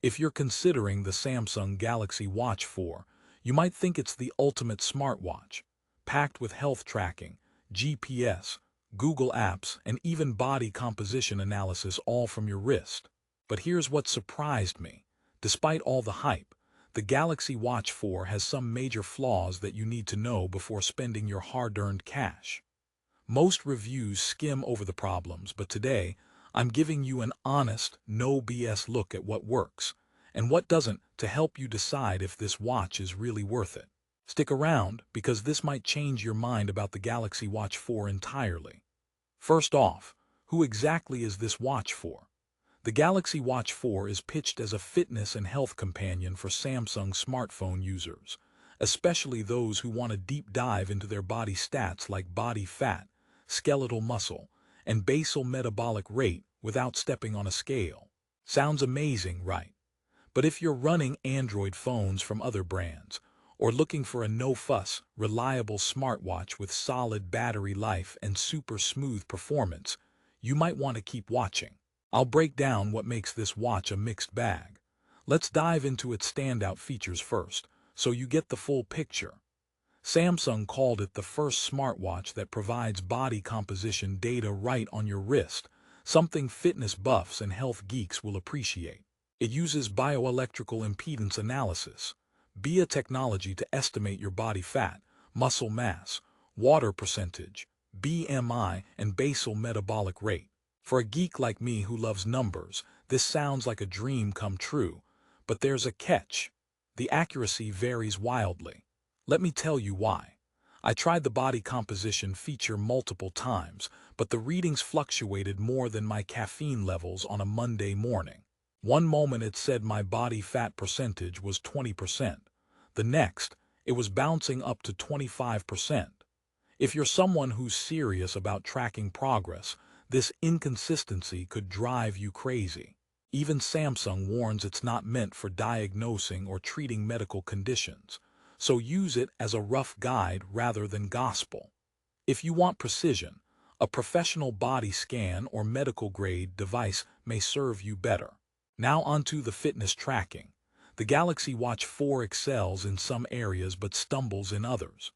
If you're considering the Samsung Galaxy Watch 4, you might think it's the ultimate smartwatch, packed with health tracking, GPS, Google Apps, and even body composition analysis all from your wrist. But here's what surprised me. Despite all the hype, the Galaxy Watch 4 has some major flaws that you need to know before spending your hard-earned cash. Most reviews skim over the problems, but today, I'm giving you an honest, no BS look at what works and what doesn't to help you decide if this watch is really worth it. Stick around because this might change your mind about the Galaxy Watch 4 entirely. First off, who exactly is this watch for? The Galaxy Watch 4 is pitched as a fitness and health companion for Samsung smartphone users, especially those who want a deep dive into their body stats like body fat, skeletal muscle, and basal metabolic rate without stepping on a scale. Sounds amazing, right? But if you're running Android phones from other brands, or looking for a no-fuss, reliable smartwatch with solid battery life and super smooth performance, you might want to keep watching. I'll break down what makes this watch a mixed bag. Let's dive into its standout features first, so you get the full picture. Samsung called it the first smartwatch that provides body composition data right on your wrist, something fitness buffs and health geeks will appreciate. It uses bioelectrical impedance analysis, BIA technology to estimate your body fat, muscle mass, water percentage, BMI, and basal metabolic rate. For a geek like me who loves numbers, this sounds like a dream come true, but there's a catch. The accuracy varies wildly. Let me tell you why. I tried the body composition feature multiple times, but the readings fluctuated more than my caffeine levels on a Monday morning. One moment it said my body fat percentage was 20%. The next, it was bouncing up to 25%. If you're someone who's serious about tracking progress, this inconsistency could drive you crazy. Even Samsung warns it's not meant for diagnosing or treating medical conditions, so use it as a rough guide rather than gospel. If you want precision, a professional body scan or medical-grade device may serve you better. Now onto the fitness tracking. The Galaxy Watch 4 excels in some areas but stumbles in others.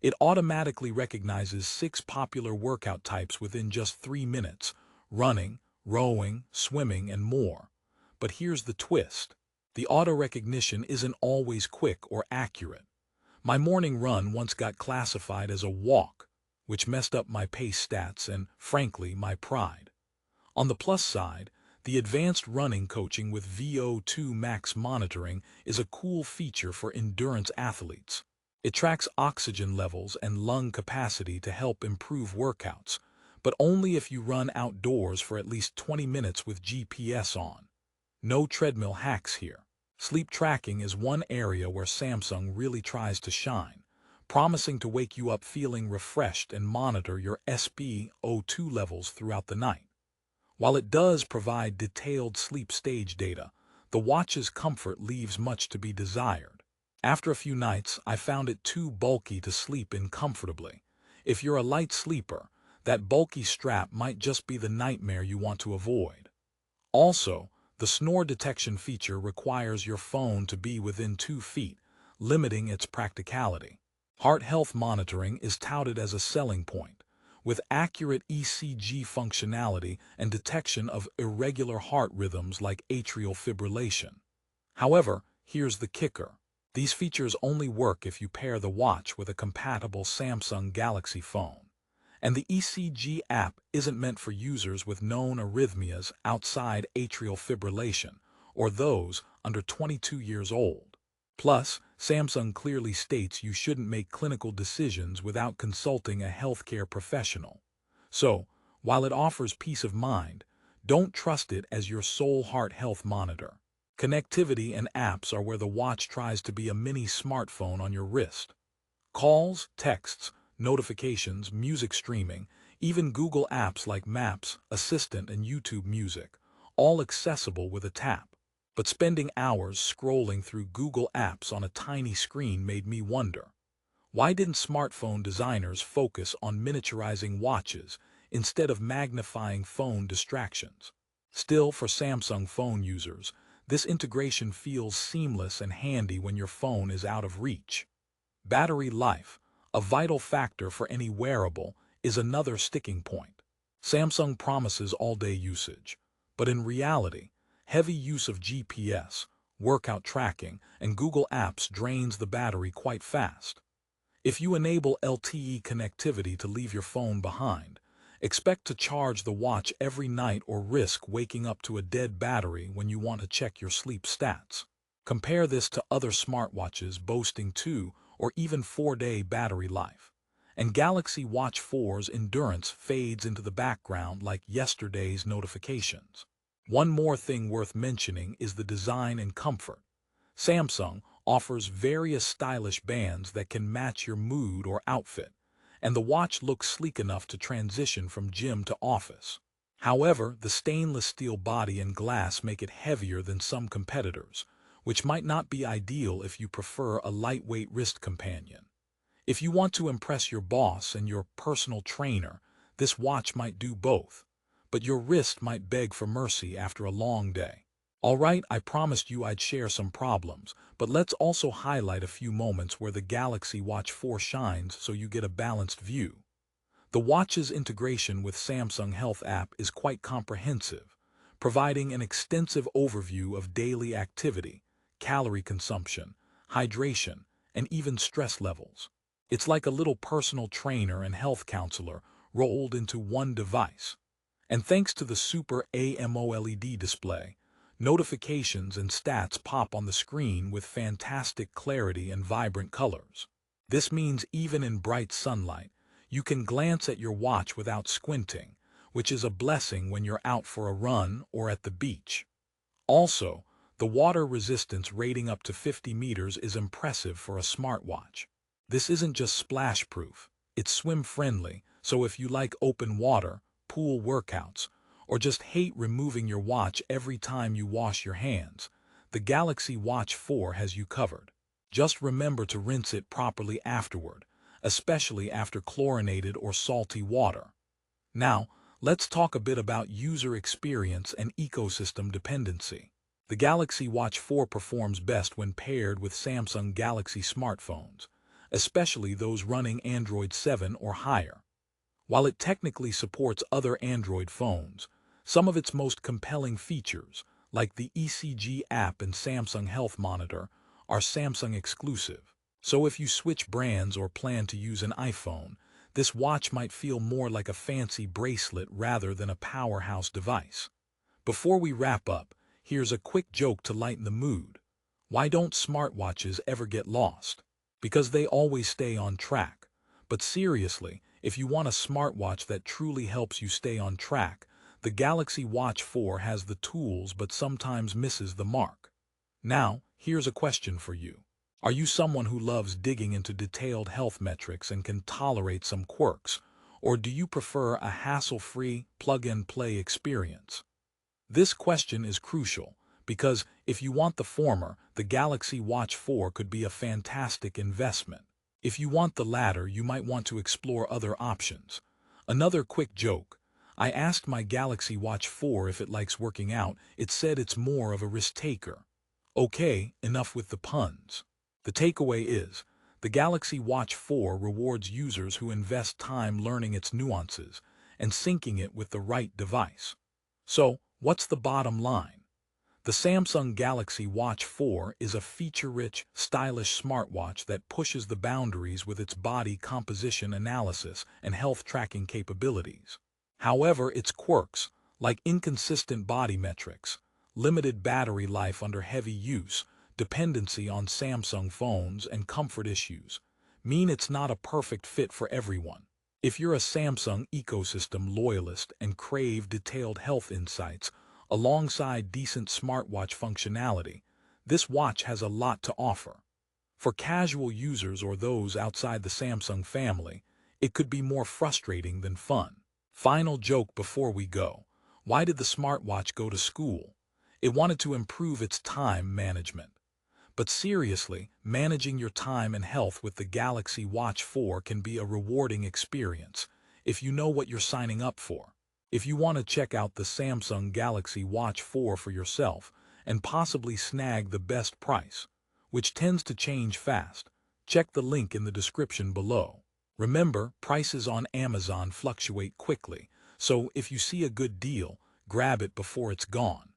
It automatically recognizes 6 popular workout types within just 3 minutes: running, rowing, swimming, and more. But here's the twist. The auto recognition isn't always quick or accurate. My morning run once got classified as a walk, which messed up my pace stats and, frankly, my pride. On the plus side, the advanced running coaching with VO2 max monitoring is a cool feature for endurance athletes. It tracks oxygen levels and lung capacity to help improve workouts, but only if you run outdoors for at least 20 minutes with GPS on. No treadmill hacks here. Sleep tracking is one area where Samsung really tries to shine, promising to wake you up feeling refreshed and monitor your SpO2 levels throughout the night. While it does provide detailed sleep stage data, the watch's comfort leaves much to be desired. After a few nights, I found it too bulky to sleep in comfortably. If you're a light sleeper, that bulky strap might just be the nightmare you want to avoid. Also, the snore detection feature requires your phone to be within 2 feet, limiting its practicality. Heart health monitoring is touted as a selling point, with accurate ECG functionality and detection of irregular heart rhythms like atrial fibrillation. However, here's the kicker. These features only work if you pair the watch with a compatible Samsung Galaxy phone. And the ECG app isn't meant for users with known arrhythmias outside atrial fibrillation, or those under 22 years old. Plus, Samsung clearly states you shouldn't make clinical decisions without consulting a healthcare professional. So, while it offers peace of mind, don't trust it as your sole heart health monitor. Connectivity and apps are where the watch tries to be a mini smartphone on your wrist. Calls, texts, notifications, music streaming, even Google apps like Maps, Assistant, and YouTube Music, all accessible with a tap. But spending hours scrolling through Google Apps on a tiny screen made me wonder, why didn't smartphone designers focus on miniaturizing watches instead of magnifying phone distractions? Still, for Samsung phone users, This integration feels seamless and handy when your phone is out of reach. Battery life, a vital factor for any wearable, is another sticking point. Samsung promises all-day usage, but in reality, heavy use of GPS, workout tracking, and Google Apps drains the battery quite fast. If you enable LTE connectivity to leave your phone behind, expect to charge the watch every night or risk waking up to a dead battery when you want to check your sleep stats. Compare this to other smartwatches boasting 2 or even 4-day battery life. And Galaxy Watch 4's endurance fades into the background like yesterday's notifications. One more thing worth mentioning is the design and comfort. Samsung offers various stylish bands that can match your mood or outfit, and the watch looks sleek enough to transition from gym to office. However, the stainless steel body and glass make it heavier than some competitors, which might not be ideal if you prefer a lightweight wrist companion. If you want to impress your boss and your personal trainer, this watch might do both, but your wrist might beg for mercy after a long day. Alright, I promised you I'd share some problems, but let's also highlight a few moments where the Galaxy Watch 4 shines so you get a balanced view. The watch's integration with Samsung Health app is quite comprehensive, providing an extensive overview of daily activity, calorie consumption, hydration, and even stress levels. It's like a little personal trainer and health counselor rolled into one device. And thanks to the Super AMOLED display, notifications and stats pop on the screen with fantastic clarity and vibrant colors. This means even in bright sunlight, you can glance at your watch without squinting, which is a blessing when you're out for a run or at the beach. Also, the water resistance rating up to 50 meters is impressive for a smartwatch. This isn't just splash-proof, it's swim-friendly, so if you like open water, pool workouts, or just hate removing your watch every time you wash your hands, the Galaxy Watch 4 has you covered. Just remember to rinse it properly afterward, especially after chlorinated or salty water. Now, let's talk a bit about user experience and ecosystem dependency. The Galaxy Watch 4 performs best when paired with Samsung Galaxy smartphones, especially those running Android 7 or higher. While it technically supports other Android phones, some of its most compelling features, like the ECG app and Samsung Health Monitor, are Samsung exclusive. So if you switch brands or plan to use an iPhone, this watch might feel more like a fancy bracelet rather than a powerhouse device. Before we wrap up, here's a quick joke to lighten the mood. Why don't smartwatches ever get lost? Because they always stay on track. But seriously, if you want a smartwatch that truly helps you stay on track, the Galaxy Watch 4 has the tools but sometimes misses the mark. Now, here's a question for you. Are you someone who loves digging into detailed health metrics and can tolerate some quirks, or do you prefer a hassle-free, plug-and-play experience? This question is crucial, because if you want the former, the Galaxy Watch 4 could be a fantastic investment. If you want the latter, you might want to explore other options. Another quick joke. I asked my Galaxy Watch 4 if it likes working out. It said it's more of a risk-taker. Okay, enough with the puns. The takeaway is, the Galaxy Watch 4 rewards users who invest time learning its nuances and syncing it with the right device. So, what's the bottom line? The Samsung Galaxy Watch 4 is a feature-rich, stylish smartwatch that pushes the boundaries with its body composition analysis and health tracking capabilities. However, its quirks, like inconsistent body metrics, limited battery life under heavy use, dependency on Samsung phones, and comfort issues, mean it's not a perfect fit for everyone. If you're a Samsung ecosystem loyalist and crave detailed health insights, alongside decent smartwatch functionality, this watch has a lot to offer. For casual users or those outside the Samsung family, it could be more frustrating than fun. Final joke before we go. Why did the smartwatch go to school? It wanted to improve its time management. But seriously, managing your time and health with the Galaxy Watch 4 can be a rewarding experience if you know what you're signing up for. If you want to check out the Samsung Galaxy Watch 4 for yourself and possibly snag the best price, which tends to change fast. Check the link in the description below. Remember, prices on Amazon fluctuate quickly, so if you see a good deal, grab it before it's gone.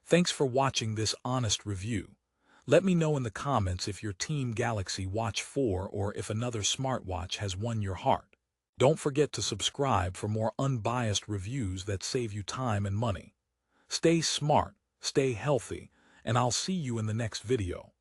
Thanks for watching this honest review. Let me know in the comments if you're Team Galaxy Watch 4 or if another smartwatch has won your heart. Don't forget to subscribe for more unbiased reviews that save you time and money. Stay smart, stay healthy, and I'll see you in the next video.